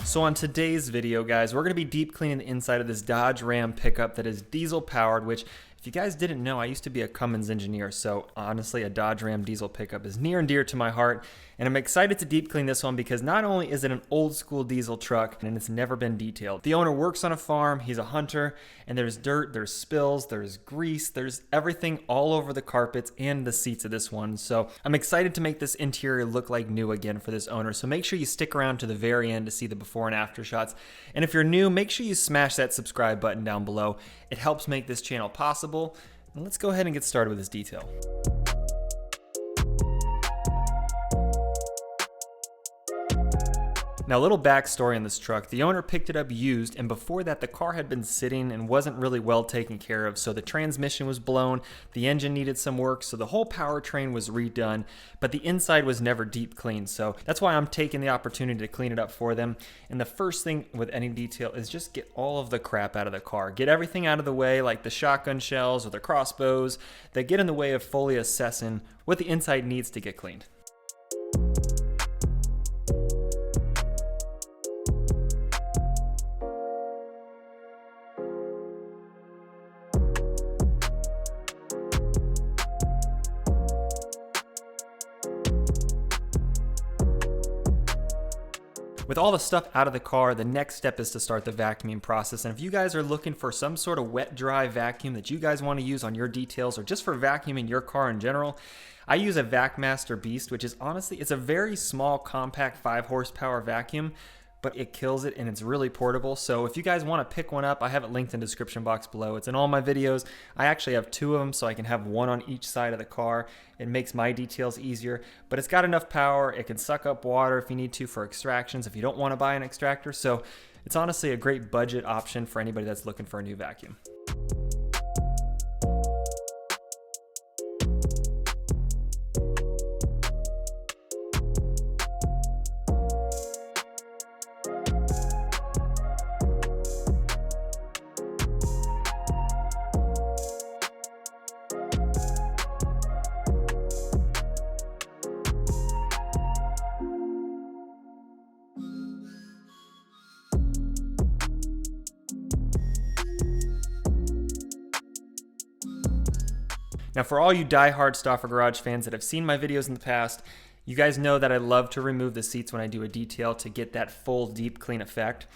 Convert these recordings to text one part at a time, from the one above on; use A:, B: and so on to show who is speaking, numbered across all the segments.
A: So on today's video, guys, we're going to be deep cleaning the inside of this Dodge Ram pickup that is diesel powered, which if you guys didn't know, I used to be a Cummins engineer, so honestly a Dodge Ram diesel pickup is near and dear to my heart, and I'm excited to deep clean this one because not only is it an old school diesel truck and it's never been detailed. The owner works on a farm, he's a hunter, and there's dirt, there's spills, there's grease, there's everything all over the carpets and the seats of this one. So I'm excited to make this interior look like new again for this owner, so make sure you stick around to the very end to see the before and after shots. And if you're new, make sure you smash that subscribe button down below. It helps make this channel possible. And let's go ahead and get started with this detail. Now, a little backstory on this truck. The owner picked it up used, and before that the car had been sitting and wasn't really well taken care of, so the transmission was blown, the engine needed some work, so the whole powertrain was redone, but the inside was never deep cleaned, so that's why I'm taking the opportunity to clean it up for them. And the first thing with any detail is just get all of the crap out of the car. Get everything out of the way, like the shotgun shells or the crossbows that get in the way of fully assessing what the inside needs to get cleaned. With all the stuff out of the car, the next step is to start the vacuuming process. And if you guys are looking for some sort of wet dry vacuum that you guys want to use on your details or just for vacuuming your car in general, I use a VacMaster Beast, which is honestly, it's a very small, compact 5 horsepower vacuum, but it kills it and it's really portable. So if you guys want to pick one up, I have it linked in the description box below. It's in all my videos. I actually have 2 of them so I can have one on each side of the car. It makes my details easier, but it's got enough power. It can suck up water if you need to for extractions if you don't want to buy an extractor. So it's honestly a great budget option for anybody that's looking for a new vacuum. Now, for all you die-hard Stauffer Garage fans that have seen my videos in the past, you guys know that I love to remove the seats when I do a detail to get that full deep clean effect.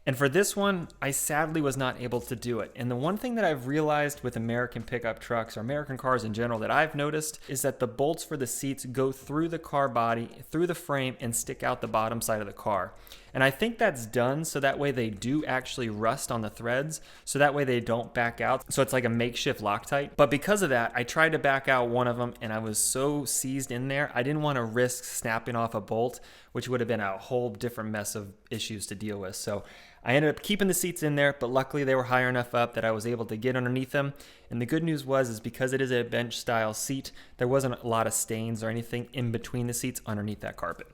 A: And for this one, I sadly was not able to do it. And the one thing that I've realized with American pickup trucks or American cars in general that I've noticed is that the bolts for the seats go through the car body, through the frame, and stick out the bottom side of the car. And I think that's done so that way they do actually rust on the threads, so that way they don't back out. So it's like a makeshift Loctite. But because of that, I tried to back out one of them and I was so seized in there, I didn't want to risk snapping off a bolt, which would have been a whole different mess of issues to deal with. So I ended up keeping the seats in there, but luckily they were high enough up that I was able to get underneath them. And the good news is because it is a bench style seat, there wasn't a lot of stains or anything in between the seats underneath that carpet.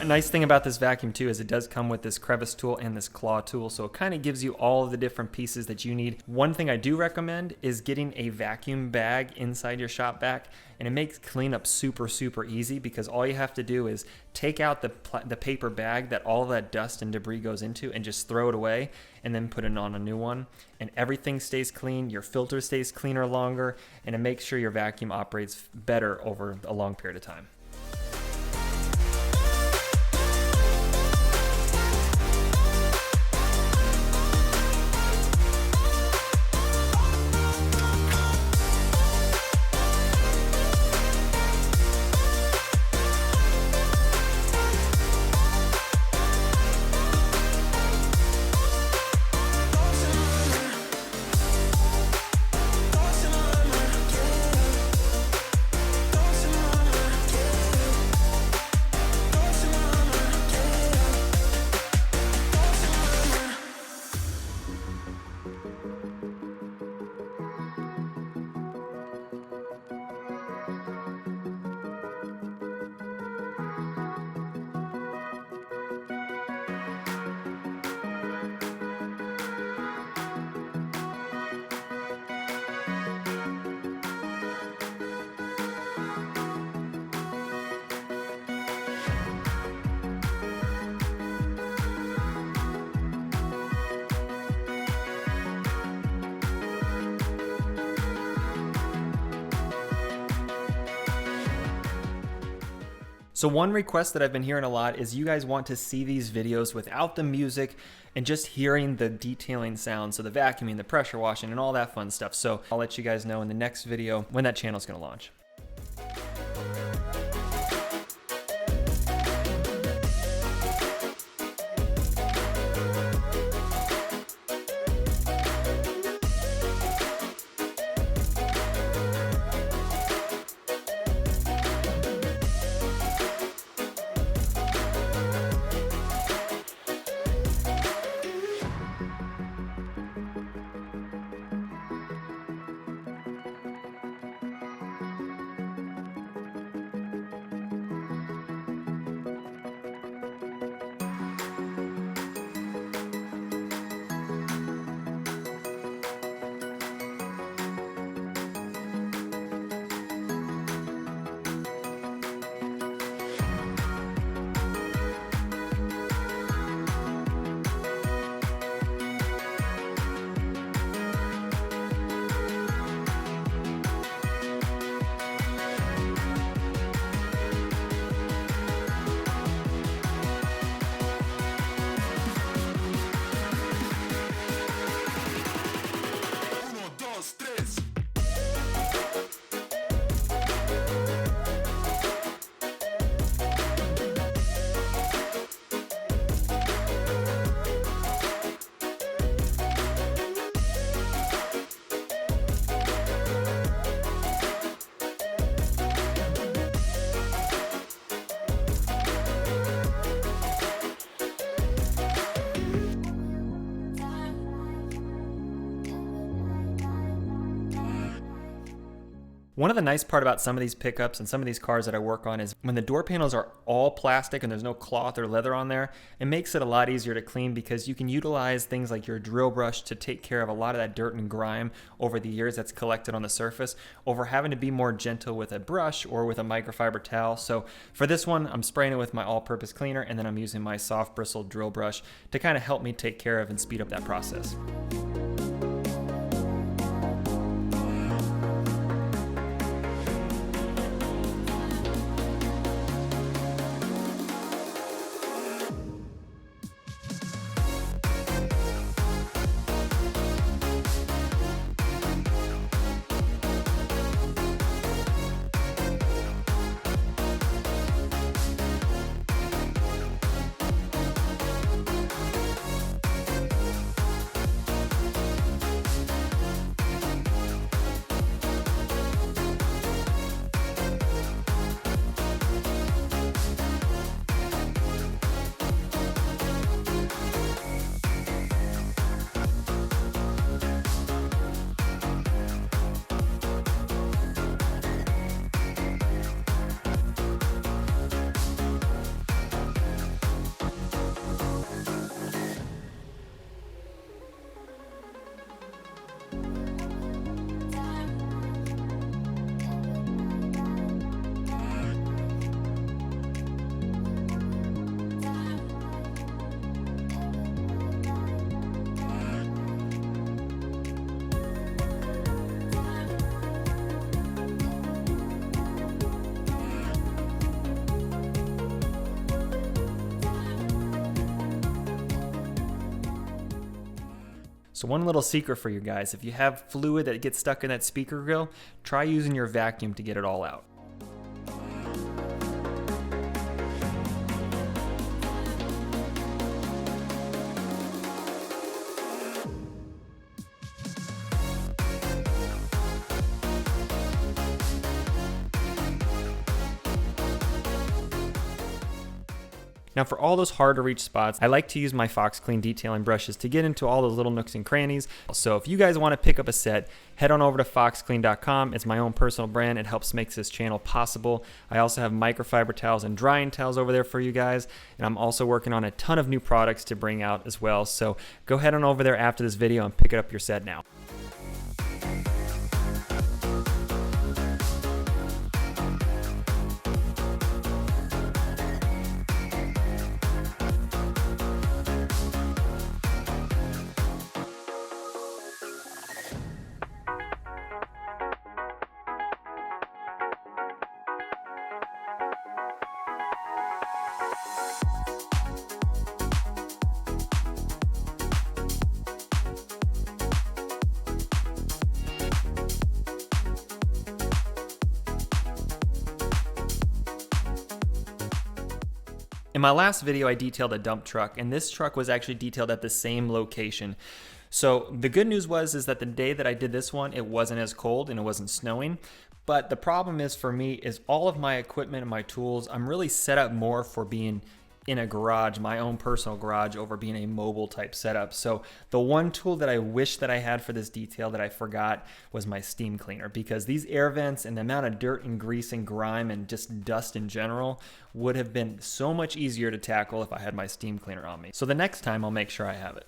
A: A nice thing about this vacuum too is it does come with this crevice tool and this claw tool, so it kind of gives you all of the different pieces that you need. One thing I do recommend is getting a vacuum bag inside your shop vac, and it makes cleanup super easy because all you have to do is take out the paper bag that all that dust and debris goes into and just throw it away, and then put it on a new one, and everything stays clean, your filter stays cleaner longer, and it makes sure your vacuum operates better over a long period of time. So one request that I've been hearing a lot is you guys want to see these videos without the music and just hearing the detailing sounds, so the vacuuming, the pressure washing, and all that fun stuff. So I'll let you guys know in the next video when that channel is going to launch. One of the nice part about some of these pickups and some of these cars that I work on is when the door panels are all plastic and there's no cloth or leather on there, it makes it a lot easier to clean because you can utilize things like your drill brush to take care of a lot of that dirt and grime over the years that's collected on the surface, over having to be more gentle with a brush or with a microfiber towel. So for this one, I'm spraying it with my all-purpose cleaner, and then I'm using my soft bristle drill brush to kind of help me take care of and speed up that process. So one little secret for you guys, if you have fluid that gets stuck in that speaker grill, try using your vacuum to get it all out. Now for all those hard to reach spots, I like to use my Fox Clean detailing brushes to get into all those little nooks and crannies. So if you guys want to pick up a set, head on over to foxclean.com. It's my own personal brand. It helps make this channel possible. I also have microfiber towels and drying towels over there for you guys. And I'm also working on a ton of new products to bring out as well. So go head on over there after this video and pick up your set now. In my last video, I detailed a dump truck, and this truck was actually detailed at the same location. So the good news is that the day that I did this one, it wasn't as cold and it wasn't snowing. But the problem is for me is all of my equipment and my tools, I'm really set up more for being in a garage, my own personal garage, over being a mobile type setup. So the one tool that I wish that I had for this detail that I forgot was my steam cleaner, because these air vents and the amount of dirt and grease and grime and just dust in general would have been so much easier to tackle if I had my steam cleaner on me. So the next time I'll make sure I have it.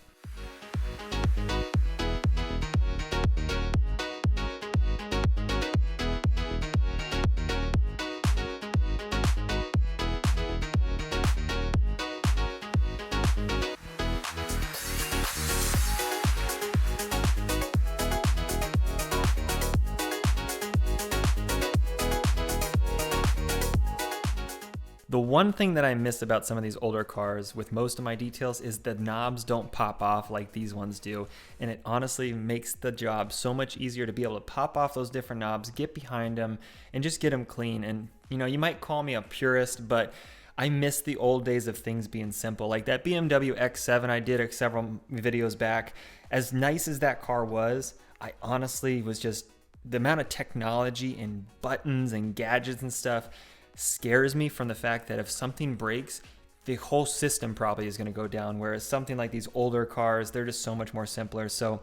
A: The one thing that I miss about some of these older cars with most of my details is the knobs don't pop off like these ones do, and it honestly makes the job so much easier to be able to pop off those different knobs, get behind them, and just get them clean. And you know, you might call me a purist, but I miss the old days of things being simple. Like that BMW X7 I did several videos back, as nice as that car was, I honestly was just, the amount of technology and buttons and gadgets and stuff scares me from the fact that if something breaks, the whole system probably is going to go down, whereas something like these older cars, they're just so much more simpler. So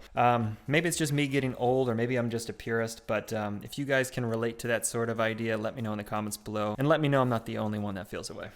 A: maybe it's just me getting old, or maybe I'm just a purist, but if you guys can relate to that sort of idea, let me know in the comments below, and let me know I'm not the only one that feels that way.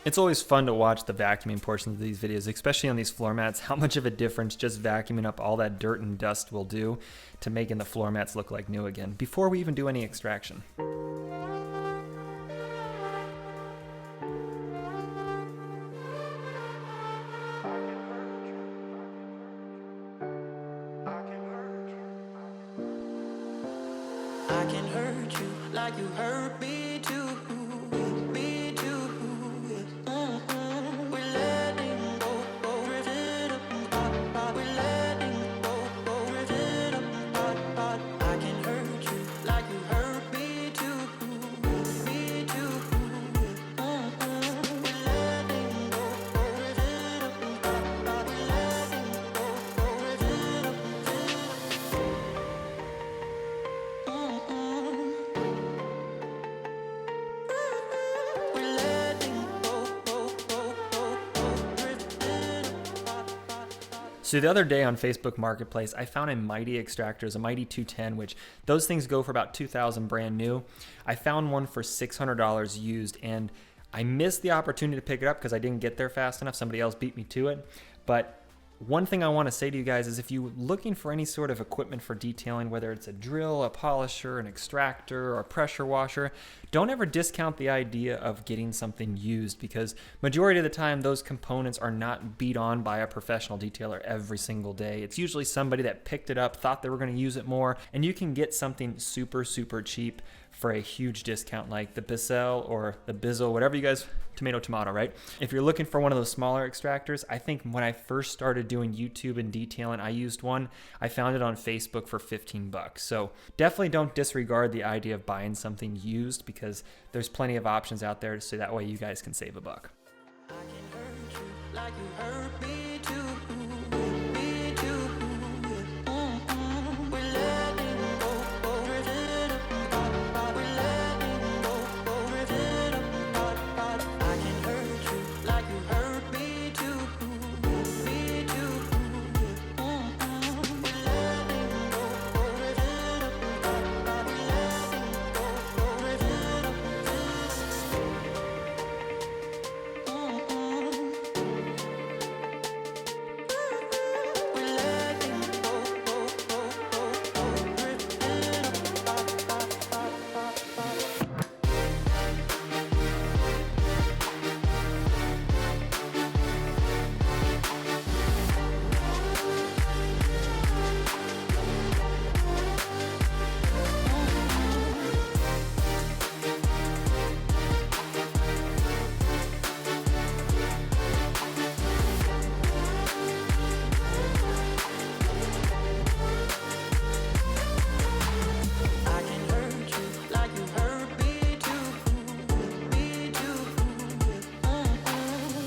A: It's always fun to watch the vacuuming portions of these videos, especially on these floor mats, how much of a difference just vacuuming up all that dirt and dust will do to making the floor mats look like new again, before we even do any extraction.
B: I can hurt you like you hurt me too. Me too. We're letting go, rip it apart. We're letting go, rip it apart. I can hurt you like you hurt me too. Me too. We're letting go, rip it apart. We're letting go, rip it apart.
A: So the other day on Facebook Marketplace, I found a Mighty extractor, a Mighty 210, which those things go for about $2,000 brand new. I found one for $600 used, and I missed the opportunity to pick it up because I didn't get there fast enough. Somebody else beat me to it. But one thing I want to say to you guys is if you're looking for any sort of equipment for detailing, whether it's a drill, a polisher, an extractor, or a pressure washer, don't ever discount the idea of getting something used, because majority of the time those components are not beat on by a professional detailer every single day. It's usually somebody that picked it up, thought they were going to use it more, and you can get something super, super cheap for a huge discount, like the Bissell or the Bizzle, whatever you guys, tomato, right? If you're looking for one of those smaller extractors, I think when I first started doing YouTube and detailing, I used one. I found it on Facebook for $15. So definitely don't disregard the idea of buying something used, because there's plenty of options out there, so that way you guys can save a buck.
B: I can hurt you like you hurt me too. Me too. We're letting go, rip it apart. We're letting go, rip it apart. I can hurt you like you hurt me too. Me too. We're letting go, rip it apart. We're letting go, rip it apart. I can hurt you like you hurt me too. Me too.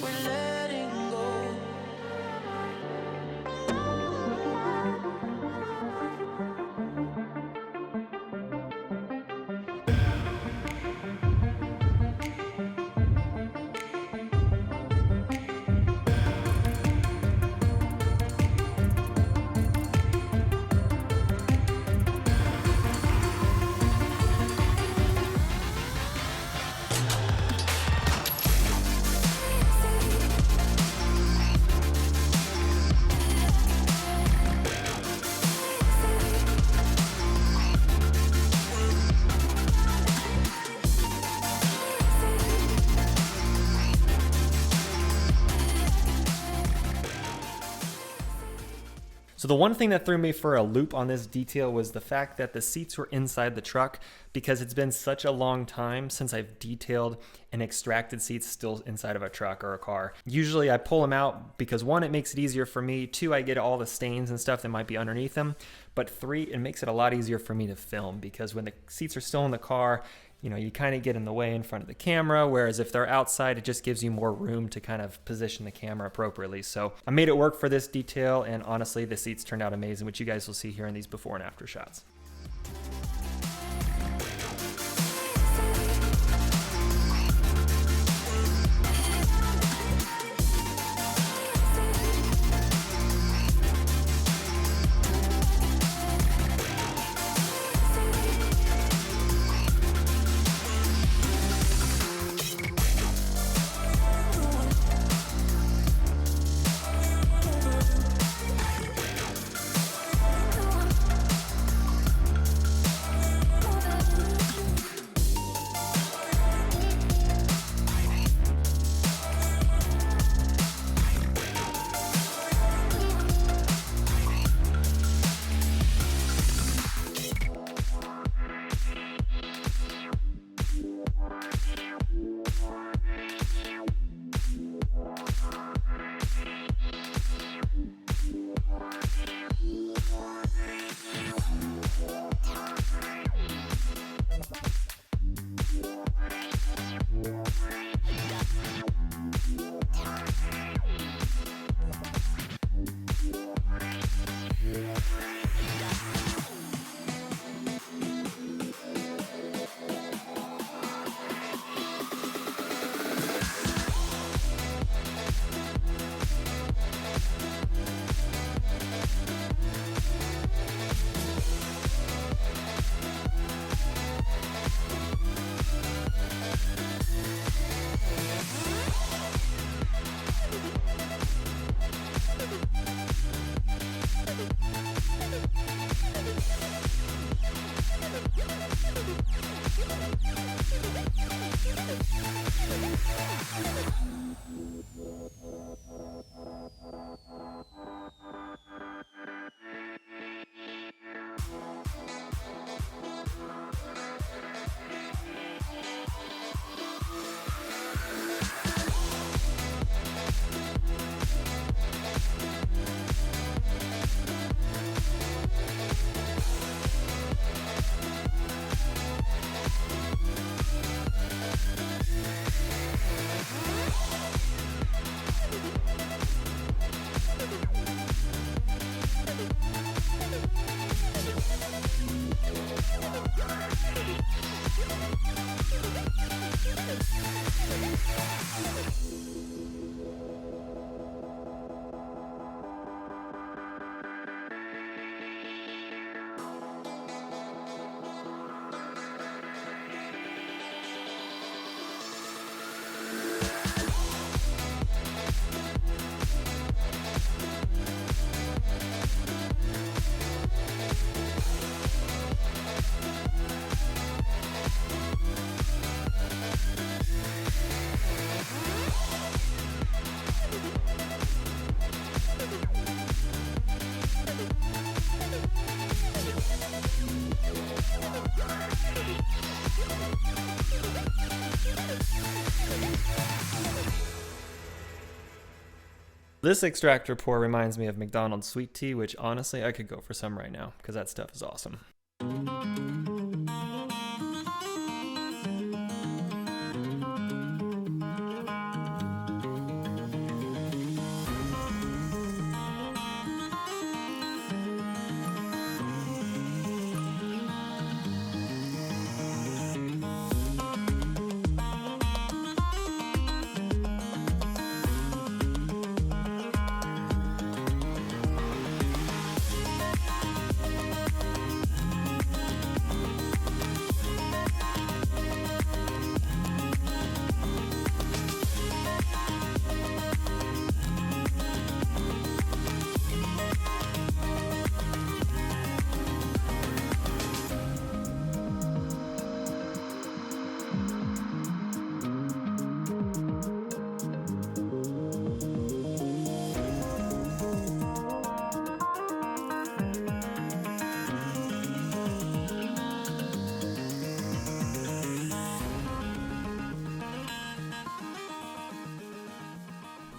B: We're letting go.
A: So the one thing that threw me for a loop on this detail was the fact that the seats were inside the truck, because it's been such a long time since I've detailed and extracted seats still inside of a truck or a car. Usually I pull them out because, one, it makes it easier for me, two, I get all the stains and stuff that might be underneath them, but three, it makes it a lot easier for me to film, because when the seats are still in the car, you know, you kind of get in the way in front of the camera, whereas if they're outside, it just gives you more room to kind of position the camera appropriately. So I made it work for this detail, and honestly, the seats turned out amazing, which you guys will see here in these before and after shots. This extractor pour reminds me of McDonald's sweet tea, which honestly I could go for some right now because that stuff is awesome.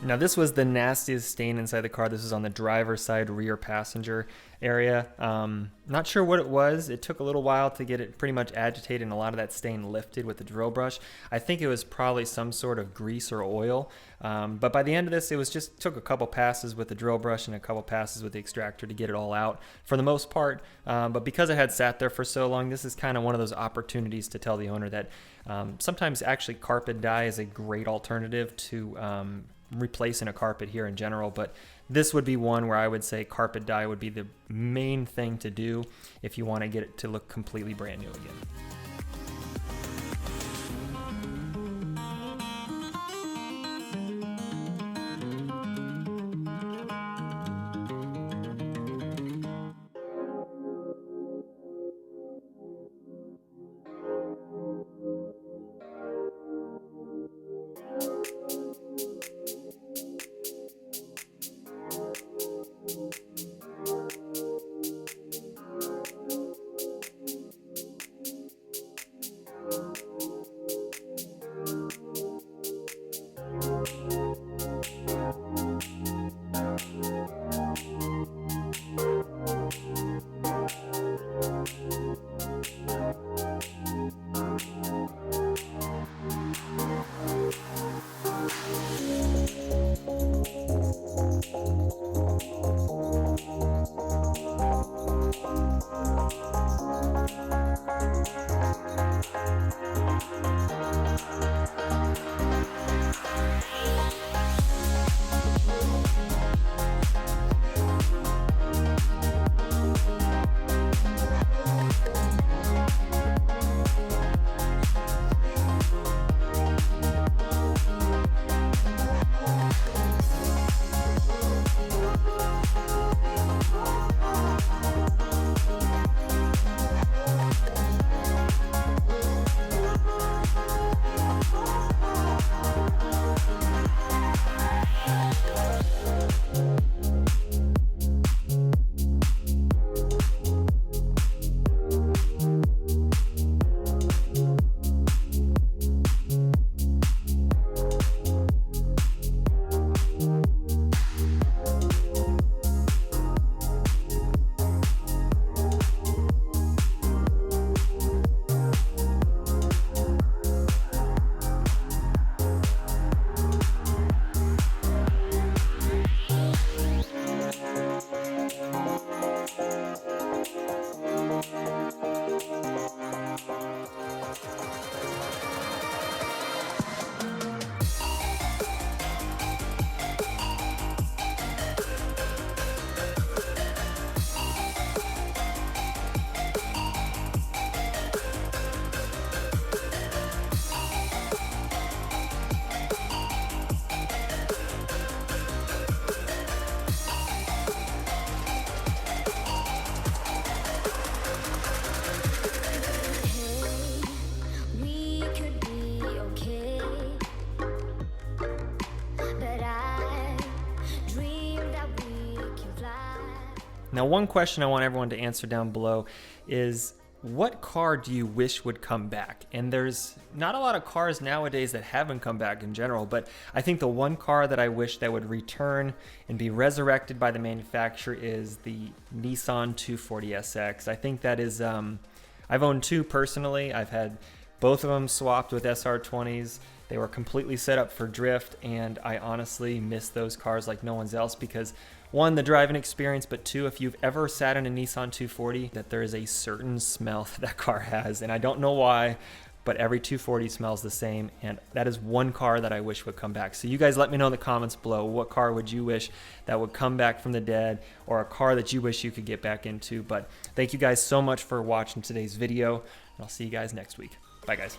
A: Now this was the nastiest stain inside the car. This was on the driver's side rear passenger area. Not sure what it was. It took a little while to get it pretty much agitated and a lot of that stain lifted with the drill brush. I think it was probably some sort of grease or oil. But by the end of this, it was just took a couple passes with the drill brush and a couple passes with the extractor to get it all out for the most part. But because it had sat there for so long, this is kind of one of those opportunities to tell the owner that sometimes actually carpet dye is a great alternative to replacing a carpet here in general, but this would be one where I would say carpet dye would be the main thing to do if you want to get it to look completely brand new again. Now, one question I want everyone to answer down below is, what car do you wish would come back? And there's not a lot of cars nowadays that haven't come back in general, but I think the one car that I wish that would return and be resurrected by the manufacturer is the Nissan 240SX. I think that is, I've owned two personally. I've had both of them swapped with SR20s. They were completely set up for drift, and I honestly miss those cars like no one's else because, one, the driving experience, but two, if you've ever sat in a Nissan 240, that there is a certain smell that car has, and I don't know why, but every 240 smells the same, and that is one car that I wish would come back. So you guys let me know in the comments below, what car would you wish that would come back from the dead, or a car that you wish you could get back into. But thank you guys so much for watching today's video, and I'll see you guys next week. Bye, guys.